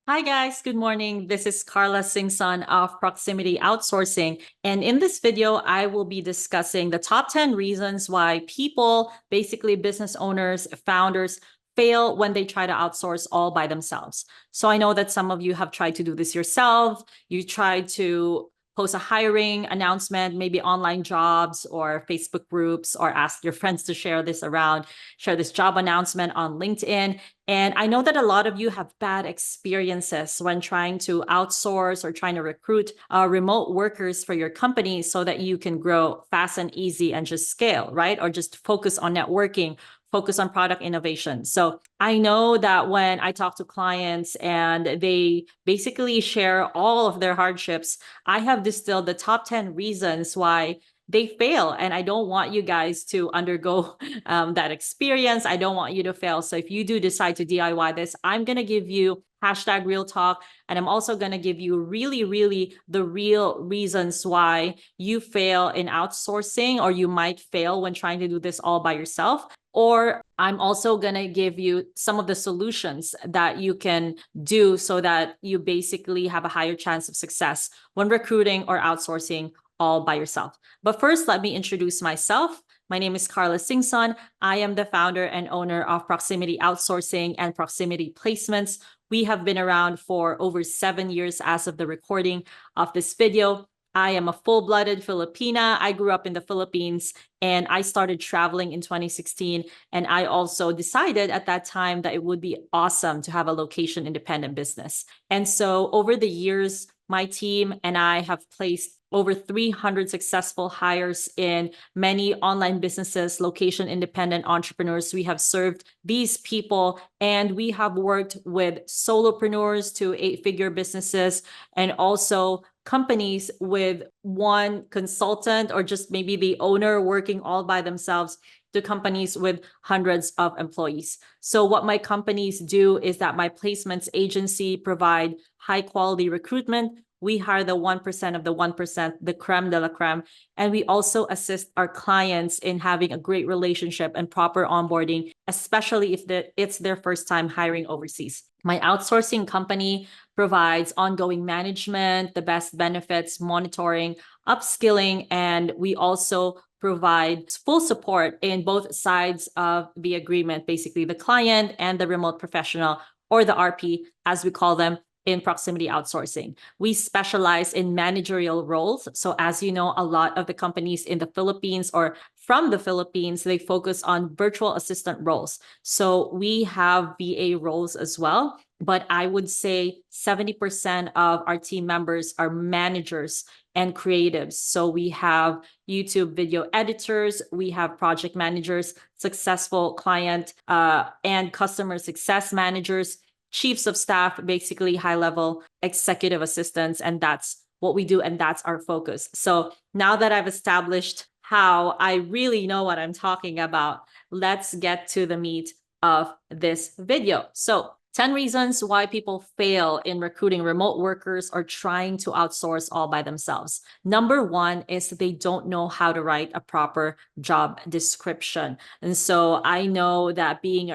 Hi guys, good morning. This is Carla Singson of Proximity Outsourcing. And in this video, I will be discussing the top 10 reasons why people, basically business owners, founders, fail when they try to outsource all by themselves. So I know that some of you have tried to do this yourself. You tried to post a hiring announcement, maybe online jobs or Facebook groups, or ask your friends to share this around, share this job announcement on LinkedIn. And I know that a lot of you have bad experiences when trying to outsource or trying to recruit remote workers for your company so that you can grow fast and easy and just scale, right? Or just focus on networking, focus on product innovation. So I know that when I talk to clients and they basically share all of their hardships, I have distilled the top 10 reasons why they fail. And I don't want you guys to undergo that experience. I don't want you to fail. So if you do decide to DIY this, I'm going to give you hashtag real talk. And I'm also going to give you really the real reasons why you fail in outsourcing, or you might fail when trying to do this all by yourself. Or I'm also going to give you some of the solutions that you can do so that you basically have a higher chance of success when recruiting or outsourcing all by yourself. But first, let me introduce myself. My name is Carla Singson. I am the founder and owner of Proximity Outsourcing and Proximity Placements. We have been around for over 7 years as of the recording of this video. I am a full-blooded Filipina. I grew up in the Philippines and I started traveling in 2016. And I also decided at that time that it would be awesome to have a location independent business. And so over the years, my team and I have placed over 300 successful hires in many online businesses, location independent entrepreneurs. We have served these people and we have worked with solopreneurs to 8-figure businesses and also companies with one consultant or just maybe the owner working all by themselves to companies with hundreds of employees. So what my companies do is that my placements agency provide high quality recruitment. We hire the 1% of the 1%, the creme de la creme. And we also assist our clients in having a great relationship and proper onboarding, especially if it's their first time hiring overseas. My outsourcing company provides ongoing management, the best benefits, monitoring, upskilling, and we also provide full support in both sides of the agreement, basically the client and the remote professional, or the RP, as we call them, in Proximity Outsourcing. We specialize in managerial roles. So as you know, a lot of the companies in the Philippines or from the Philippines, they focus on virtual assistant roles. So we have VA roles as well. But I would say 70% of our team members are managers and creatives. So we have YouTube video editors, we have project managers, successful client and customer success managers, chiefs of staff, basically high-level executive assistants, and that's what we do, and that's our focus. So now that I've established how I really know what I'm talking about, let's get to the meat of this video. So 10 reasons why people fail in recruiting remote workers or trying to outsource all by themselves. Number one is they don't know how to write a proper job description. And so I know that being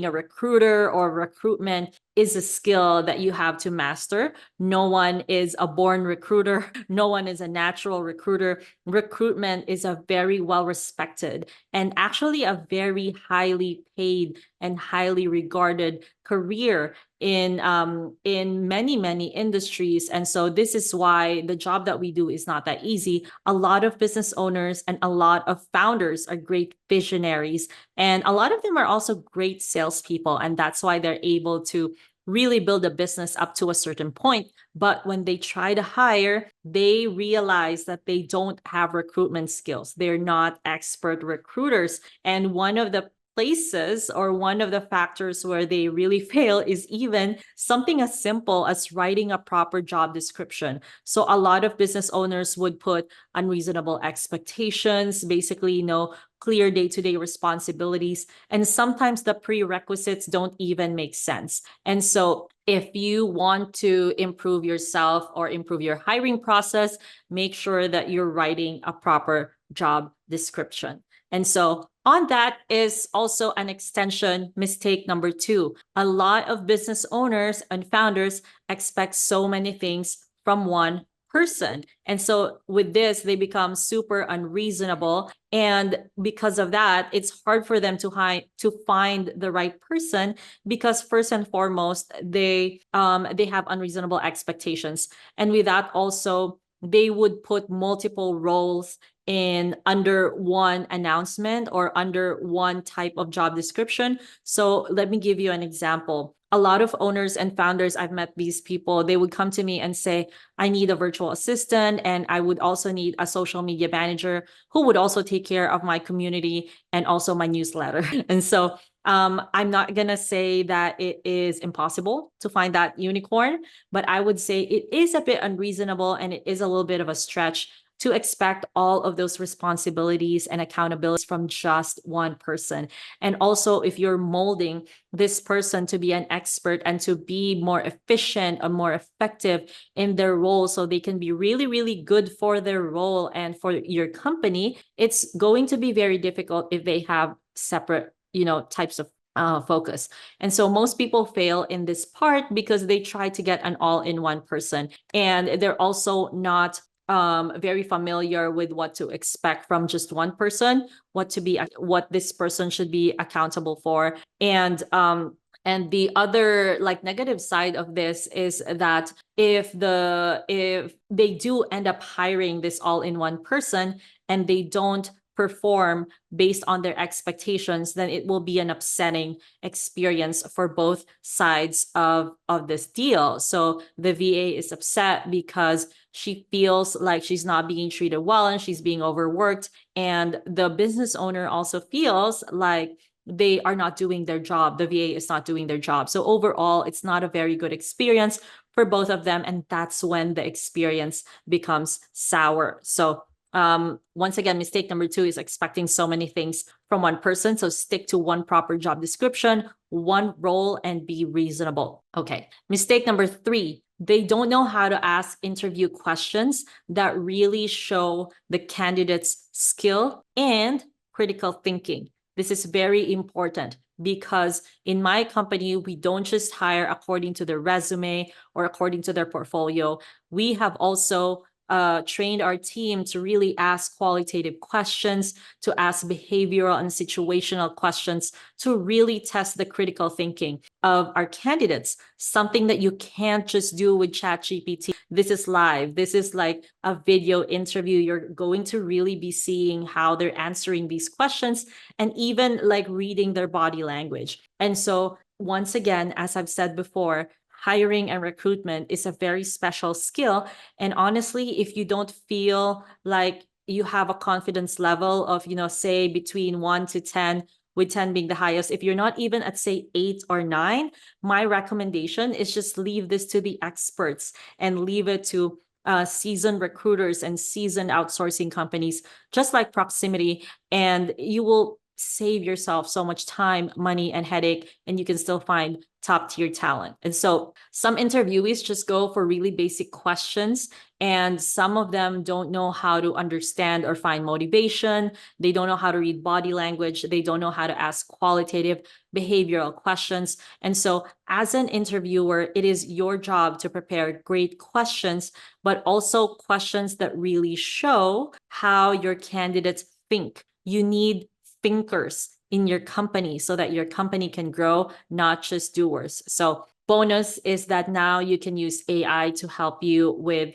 a recruiter or recruitment is a skill that you have to master. No one is a born recruiter. No one is a natural recruiter. Recruitment is a very well respected and actually a very highly paid and highly regarded career in many industries. And so this is why the job that we do is not that easy. A lot of business owners and a lot of founders are great visionaries, and a lot of them are also great salespeople, and that's why they're able to really build a business up to a certain point. But when they try to hire, they realize that they don't have recruitment skills. They're not expert recruiters. And one of the places or one of the factors where they really fail is even something as simple as writing a proper job description. So a lot of business owners would put unreasonable expectations, basically no clear day-to-day responsibilities, and sometimes the prerequisites don't even make sense. And so if you want to improve yourself or improve your hiring process, make sure that you're writing a proper job description. And so on that is also an extension mistake number 2. A lot of business owners and founders expect so many things from one person. And so with this, they become super unreasonable. And because of that, it's hard for them to find the right person, because first and foremost, they have unreasonable expectations. And with that also, they would put multiple roles in under one announcement or under one type of job description. So let me give you an example. A lot of owners and founders, I've met these people, they would come to me and say, I need a virtual assistant, and I would also need a social media manager who would also take care of my community and also my newsletter. And so I'm not going to say that it is impossible to find that unicorn, but I would say it is a bit unreasonable, and it is a little bit of a stretch to expect all of those responsibilities and accountabilities from just one person. And also, if you're molding this person to be an expert and to be more efficient and more effective in their role, so they can be really, really good for their role and for your company, it's going to be very difficult if they have separate, types of focus. And so most people fail in this part because they try to get an all-in-one person, and they're also not very familiar with what to expect from just one person, what this person should be accountable for. And the other negative side of this is that if they do end up hiring this all-in-one person and they don't perform based on their expectations, then it will be an upsetting experience for both sides of this deal. So the VA is upset because she feels like she's not being treated well and she's being overworked. And the business owner also feels like they are not doing their job. The VA is not doing their job. So overall, it's not a very good experience for both of them. And that's when the experience becomes sour. So once again, mistake number 2 is expecting so many things from one person. So stick to one proper job description, one role, and be reasonable. Okay. Mistake number 3, they don't know how to ask interview questions that really show the candidate's skill and critical thinking. This is very important because in my company, we don't just hire according to their resume or according to their portfolio. We have also trained our team to really ask qualitative questions, to ask behavioral and situational questions, to really test the critical thinking of our candidates, something that you can't just do with ChatGPT. This is live. This is like a video interview. You're going to really be seeing how they're answering these questions and even reading their body language. And so once again, as I've said before, hiring and recruitment is a very special skill. And honestly, if you don't feel like you have a confidence level of, say between 1 to 10, with 10 being the highest, if you're not even at say 8 or 9, my recommendation is just leave this to the experts and leave it to seasoned recruiters and seasoned outsourcing companies, just like Proximity, and you will save yourself so much time, money, and headache, and you can still find top tier talent. And so some interviewees just go for really basic questions, and some of them don't know how to understand or find motivation. They don't know how to read body language. They don't know how to ask qualitative behavioral questions. And so as an interviewer, it is your job to prepare great questions, but also questions that really show how your candidates think. You need thinkers in your company so that your company can grow, not just doers. So bonus is that now you can use AI to help you with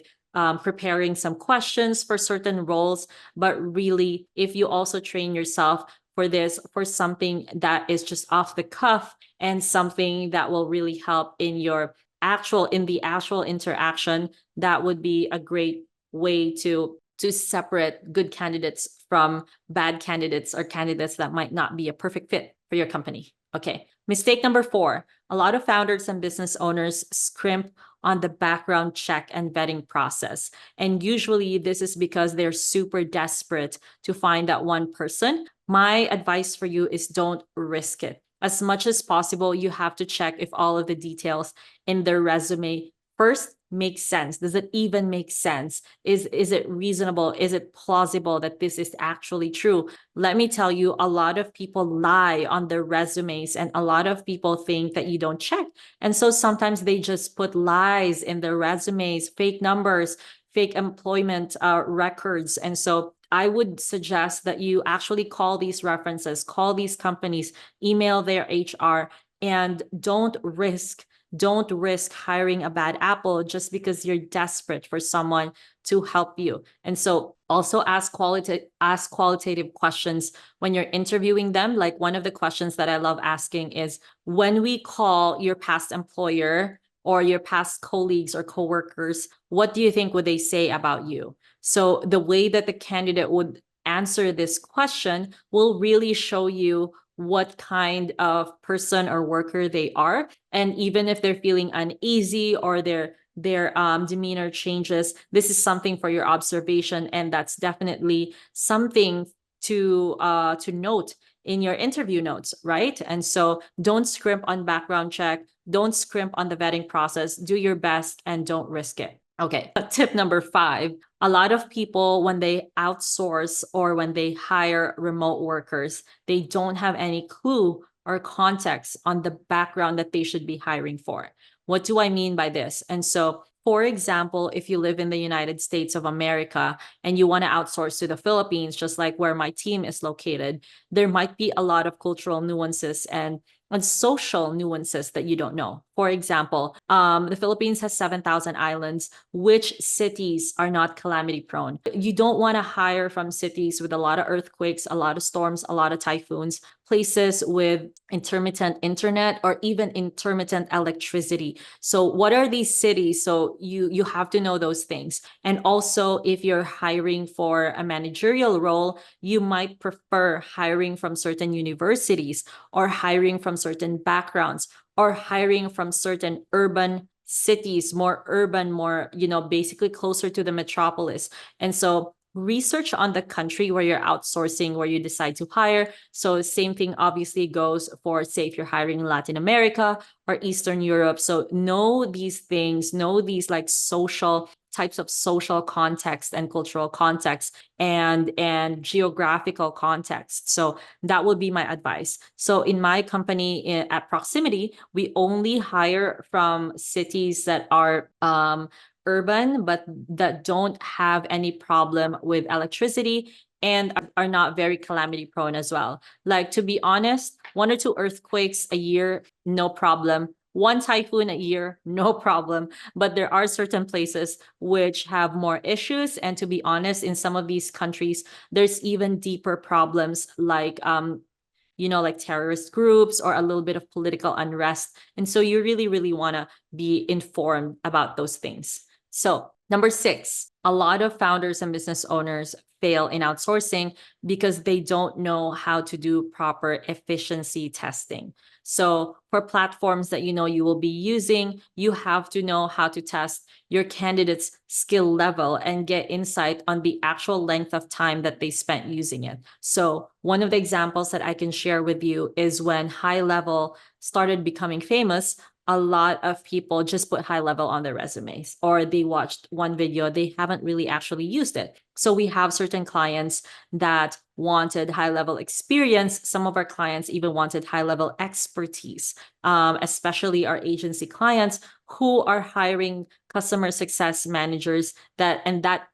preparing some questions for certain roles. But really, if you also train yourself for this, for something that is just off the cuff and something that will really help in the actual interaction, that would be a great way to separate good candidates from bad candidates or candidates that might not be a perfect fit for your company. Okay. Mistake number 4, a lot of founders and business owners scrimp on the background check and vetting process. And usually this is because they're super desperate to find that one person. My advice for you is don't risk it. As much as possible, you have to check if all of the details in their resume first make sense? Does it even make sense? Is it reasonable? Is it plausible that this is actually true? Let me tell you, a lot of people lie on their resumes, and a lot of people think that you don't check. And so sometimes they just put lies in their resumes, fake numbers, fake employment records. And so I would suggest that you actually call these references, call these companies, email their HR, and don't risk hiring a bad apple just because you're desperate for someone to help you. And so also ask qualitative questions when you're interviewing them. Like, one of the questions that I love asking is, when we call your past employer or your past colleagues or coworkers, what do you think would they say about you? So the way that the candidate would answer this question will really show you what kind of person or worker they are. And even if they're feeling uneasy or their demeanor changes, this is something for your observation, and that's definitely something to note in your interview notes, right? And so don't scrimp on background check, don't scrimp on the vetting process, do your best and don't risk it. Okay, tip number 5, a lot of people, when they outsource or when they hire remote workers, they don't have any clue or context on the background that they should be hiring for. What do I mean by this? And so, for example, if you live in the United States of America and you want to outsource to the Philippines, just like where my team is located, there might be a lot of cultural nuances and social nuances that you don't know. For example, the Philippines has 7,000 islands. Which cities are not calamity prone? You don't want to hire from cities with a lot of earthquakes, a lot of storms, a lot of typhoons, places with intermittent internet or even intermittent electricity. So what are these cities? So you have to know those things. And also, if you're hiring for a managerial role, you might prefer hiring from certain universities or hiring from certain backgrounds or hiring from certain urban cities, more urban, more, basically closer to the metropolis. And so research on the country where you're outsourcing, where you decide to hire. So same thing obviously goes for, say, if you're hiring in Latin America or Eastern Europe. So know these things, know these like types of social context and cultural context and geographical context. So that would be my advice. So in my company at Proximity, we only hire from cities that are urban, but that don't have any problem with electricity and are not very calamity prone as well. Like, to be honest, 1 or 2 earthquakes a year, no problem. 1 typhoon a year, no problem. But there are certain places which have more issues. And to be honest, in some of these countries, there's even deeper problems like like terrorist groups or a little bit of political unrest. And so you really, really want to be informed about those things. So number 6, a lot of founders and business owners fail in outsourcing because they don't know how to do proper efficiency testing. So for platforms that you will be using, you have to know how to test your candidate's skill level and get insight on the actual length of time that they spent using it. So one of the examples that I can share with you is when High Level started becoming famous, a lot of people just put High Level on their resumes, or they watched one video, they haven't really actually used it. So we have certain clients that wanted High Level experience. Some of our clients even wanted High Level expertise, especially our agency clients who are hiring customer success managers that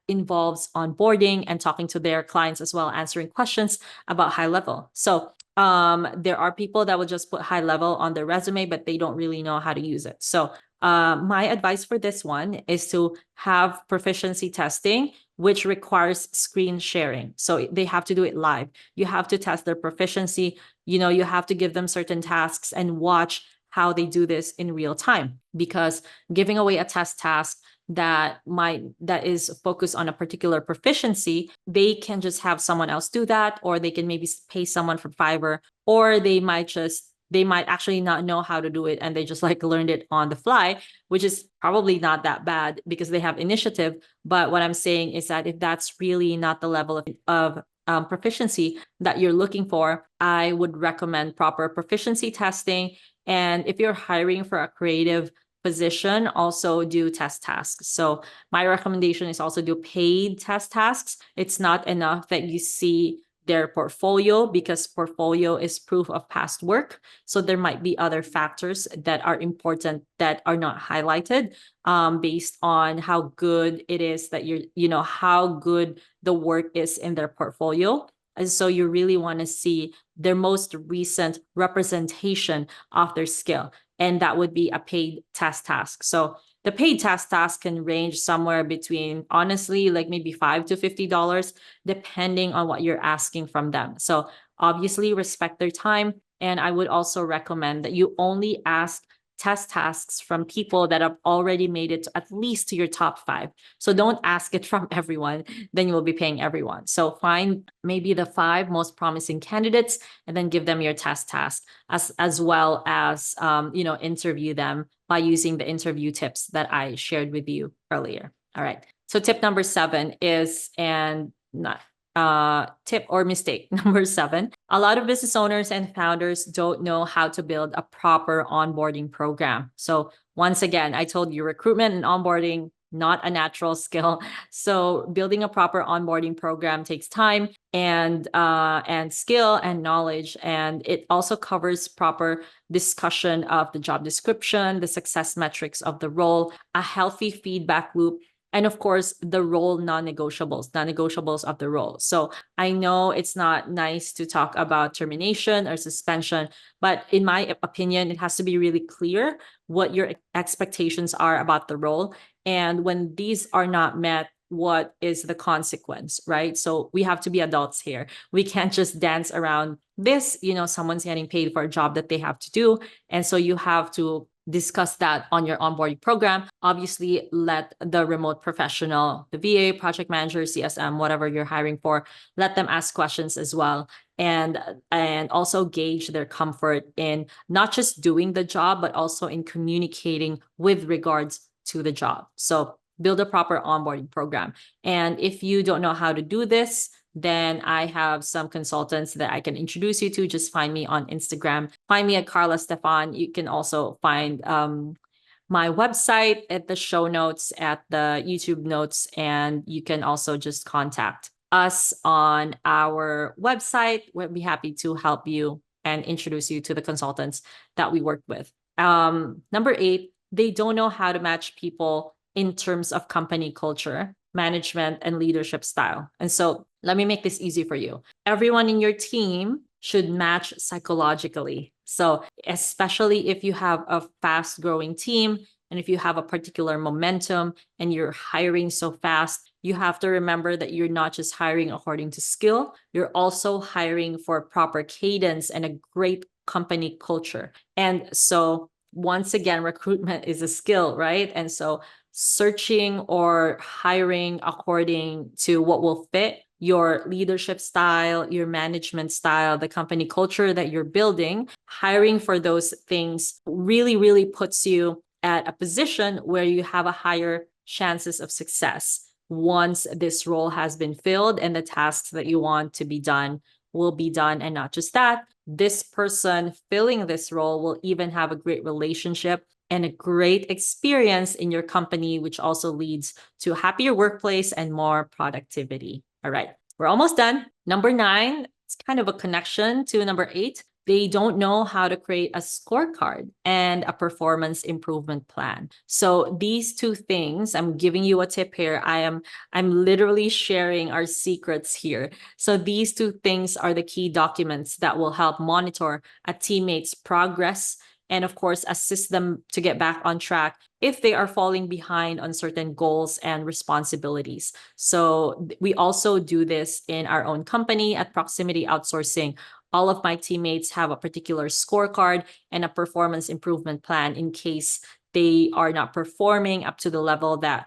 involves onboarding and talking to their clients as well, answering questions about High Level. So there are people that will just put High Level on their resume, but they don't really know how to use it. So my advice for this one is to have proficiency testing, which requires screen sharing. So they have to do it live. You have to test their proficiency. You have to give them certain tasks and watch how they do this in real time, because giving away a test task that is focused on a particular proficiency, they can just have someone else do that, or they can maybe pay someone from Fiverr, or they might actually not know how to do it and they just like learned it on the fly, which is probably not that bad because they have initiative. But what I'm saying is that if that's really not the level of proficiency that you're looking for, I would recommend proper proficiency testing. And if you're hiring for a creative position, also do test tasks. So my recommendation is also do paid test tasks. It's not enough that you see their portfolio, because portfolio is proof of past work. So there might be other factors that are important that are not highlighted based on how good it is that how good the work is in their portfolio. And so you really want to see their most recent representation of their skill. And that would be a paid test task. So the paid task can range somewhere between, honestly, like maybe $5 to $50, depending on what you're asking from them. So obviously respect their time. And I would also recommend that you only ask test tasks from people that have already made it at least to your top 5. So don't ask it from everyone, then you will be paying everyone. So find maybe the 5 most promising candidates and then give them your test task, as well as interview them by using the interview tips that I shared with you earlier. All right. So tip number 7 is, and not tip or mistake number 7, a lot of business owners and founders don't know how to build a proper onboarding program. So once again, I told you, recruitment and onboarding, not a natural skill. So building a proper onboarding program takes time and skill and knowledge. And it also covers proper discussion of the job description, the success metrics of the role, a healthy feedback loop, and of course, the role non-negotiables of the role. So I know it's not nice to talk about termination or suspension, but in my opinion, it has to be really clear what your expectations are about the role. And when these are not met, what is the consequence, right? So we have to be adults here. We can't just dance around this. Someone's getting paid for a job that they have to do. And so you have to discuss that on your onboarding program. Obviously, let the remote professional, the VA, project manager, CSM, whatever you're hiring for, let them ask questions as well. And also gauge their comfort in not just doing the job, but also in communicating with regards to the job. So build a proper onboarding program. And if you don't know how to do this, then I have some consultants that I can introduce you to. Just find me on Instagram. Find me at Carla Stefan. You can also find my website at the show notes, at the YouTube notes, and you can also just contact us on our website. We'll be happy to help you and introduce you to the consultants that we work with. Number 8, they don't know how to match people in terms of company culture, management, and leadership style. And so let me make this easy for you. Everyone in your team should match psychologically. So especially if you have a fast growing team and if you have a particular momentum and you're hiring so fast, you have to remember that you're not just hiring according to skill, you're also hiring for proper cadence and a great company culture. And so once again, recruitment is a skill, right? And so searching or hiring according to what will fit your leadership style, your management style, the company culture that you're building, hiring for those things really, really puts you at a position where you have a higher chances of success once this role has been filled and the tasks that you want to be done will be done. And not just that, this person filling this role will even have a great relationship and a great experience in your company, which also leads to a happier workplace and more productivity. All right, we're almost done. Number 9, it's kind of a connection to number 8. They don't know how to create a scorecard and a performance improvement plan. So these 2 things, I'm giving you a tip here. I'm literally sharing our secrets here. So these 2 things are the key documents that will help monitor a teammate's progress and of course, assist them to get back on track if they are falling behind on certain goals and responsibilities. So we also do this in our own company at Proximity Outsourcing. All of my teammates have a particular scorecard and a performance improvement plan in case they are not performing up to the level that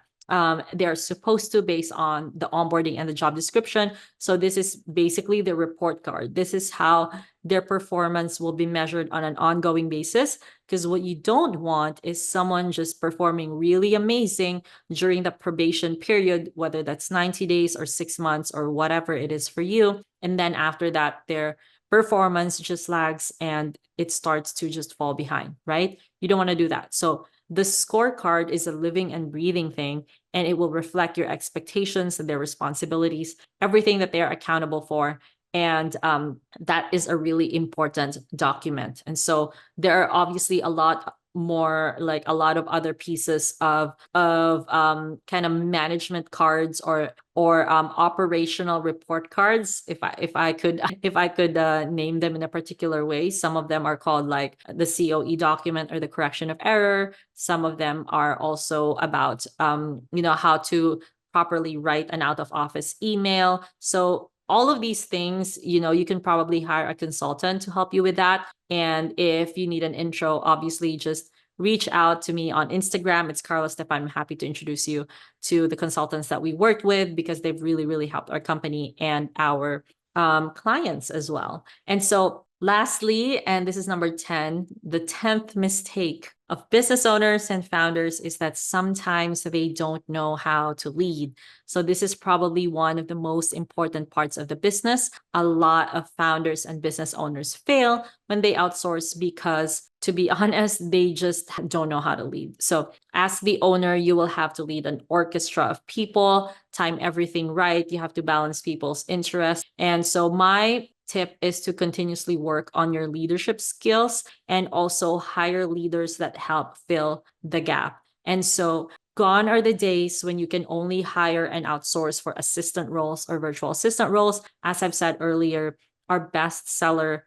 they're supposed to based on the onboarding and the job description. So this is basically the report card. This is how their performance will be measured on an ongoing basis, because what you don't want is someone just performing really amazing during the probation period, whether that's 90 days or 6 months or whatever it is for you. And then after that, their performance just lags and it starts to just fall behind, right? You don't want to do that. So the scorecard is a living and breathing thing, and it will reflect your expectations and their responsibilities, everything that they're accountable for. And that is a really important document. And so there are obviously a lot more, like a lot of other pieces of kind of management cards or operational report cards, if I could name them in a particular way. Some of them are called like the COE document, or the correction of error. Some of them are also about how to properly write an out of office email. So all of these things, you can probably hire a consultant to help you with that. And if you need an intro, obviously just reach out to me on Instagram. It's Carla Step. I'm happy to introduce you to the consultants that we worked with, because they've really, really helped our company and our clients as well. And so lastly, and this is number 10, the 10th mistake of business owners and founders is that sometimes they don't know how to lead. So this is probably one of the most important parts of the business. A lot of founders and business owners fail when they outsource because, to be honest, they just don't know how to lead. So as the owner, you will have to lead an orchestra of people, time everything right. You have to balance people's interests. And so my tip is to continuously work on your leadership skills and also hire leaders that help fill the gap. And so gone are the days when you can only hire and outsource for assistant roles or virtual assistant roles. As I've said earlier, our best seller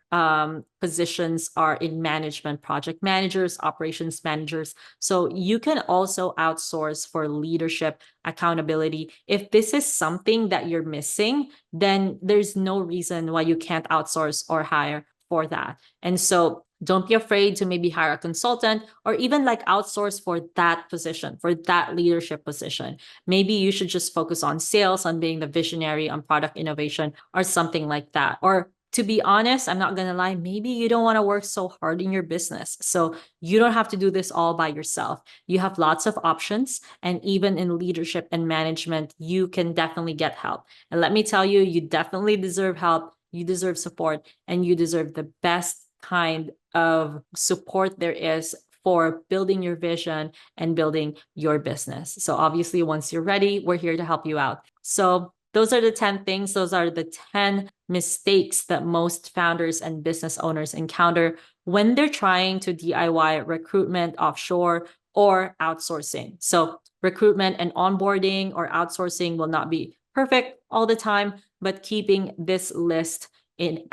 positions are in management, project managers, operations managers. So you can also outsource for leadership, accountability. If this is something that you're missing, then there's no reason why you can't outsource or hire for that. And so don't be afraid to maybe hire a consultant, or even like outsource for that position, for that leadership position. Maybe you should just focus on sales, on being the visionary, on product innovation, or something like that. Or to be honest, I'm not going to lie, maybe you don't want to work so hard in your business. So you don't have to do this all by yourself. You have lots of options. And even in leadership and management, you can definitely get help. And let me tell you, you definitely deserve help. You deserve support, and you deserve the best kind of support there is for building your vision and building your business. So obviously, once you're ready, we're here to help you out. So those are the 10 things. Those are the 10 mistakes that most founders and business owners encounter when they're trying to DIY recruitment, offshore, or outsourcing. So recruitment and onboarding or outsourcing will not be perfect all the time, but keeping this list in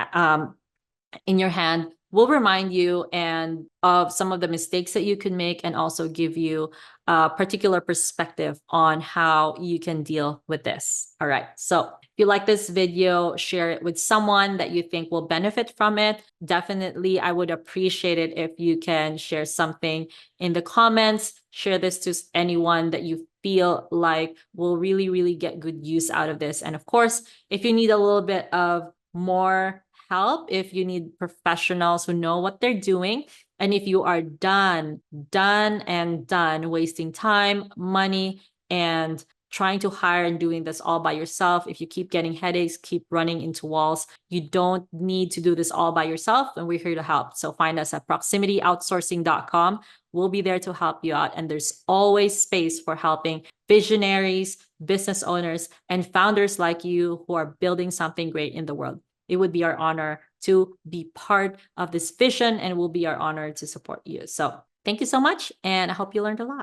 your hand will remind you and of some of the mistakes that you can make, and also give you a particular perspective on how you can deal with this. All right. So if you like this video, share it with someone that you think will benefit from it. Definitely, I would appreciate it if you can share something in the comments. Share this to anyone that you feel like will really, really get good use out of this. And of course, if you need a little bit of more help, if you need professionals who know what they're doing, and if you are done wasting time, money, and trying to hire and doing this all by yourself, if you keep getting headaches, keep running into walls, you don't need to do this all by yourself, and we're here to help. So find us at proximityoutsourcing.com. We'll be there to help you out, and there's always space for helping visionaries, business owners, and founders like you who are building something great in the world. It would be our honor to be part of this vision, and it will be our honor to support you. So thank you so much, and I hope you learned a lot.